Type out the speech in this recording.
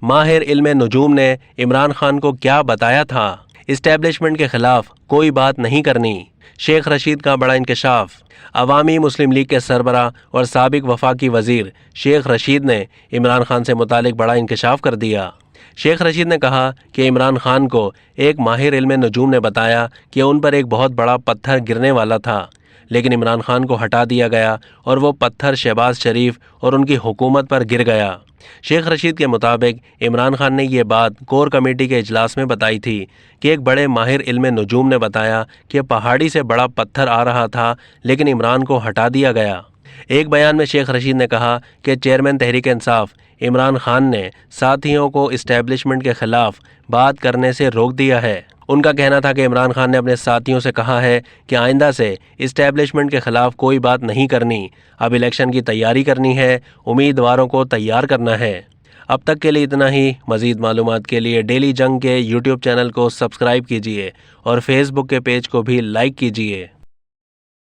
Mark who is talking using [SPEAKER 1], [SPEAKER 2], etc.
[SPEAKER 1] ماہر علم نجوم نے عمران خان کو کیا بتایا تھا؟ اسٹیبلشمنٹ کے خلاف کوئی بات نہیں کرنی، شیخ رشید کا بڑا انکشاف۔ عوامی مسلم لیگ کے سربراہ اور سابق وفاقی وزیر شیخ رشید نے عمران خان سے متعلق بڑا انکشاف کر دیا۔ شیخ رشید نے کہا کہ عمران خان کو ایک ماہر علم نجوم نے بتایا کہ ان پر ایک بہت بڑا پتھر گرنے والا تھا، لیکن عمران خان کو ہٹا دیا گیا اور وہ پتھر شہباز شریف اور ان کی حکومت پر گر گیا۔ شیخ رشید کے مطابق عمران خان نے یہ بات کور کمیٹی کے اجلاس میں بتائی تھی کہ ایک بڑے ماہر علم نجوم نے بتایا کہ پہاڑی سے بڑا پتھر آ رہا تھا، لیکن عمران کو ہٹا دیا گیا۔ ایک بیان میں شیخ رشید نے کہا کہ چیئرمین تحریک انصاف عمران خان نے ساتھیوں کو اسٹیبلشمنٹ کے خلاف بات کرنے سے روک دیا ہے۔ ان کا کہنا تھا کہ عمران خان نے اپنے ساتھیوں سے کہا ہے کہ آئندہ سے اسٹیبلشمنٹ کے خلاف کوئی بات نہیں کرنی، اب الیکشن کی تیاری کرنی ہے، امیدواروں کو تیار کرنا ہے۔ اب تک کے لیے اتنا ہی۔ مزید معلومات کے لیے ڈیلی جنگ کے یوٹیوب چینل کو سبسکرائب کیجیے اور فیس بک کے پیج کو بھی لائک کیجیے۔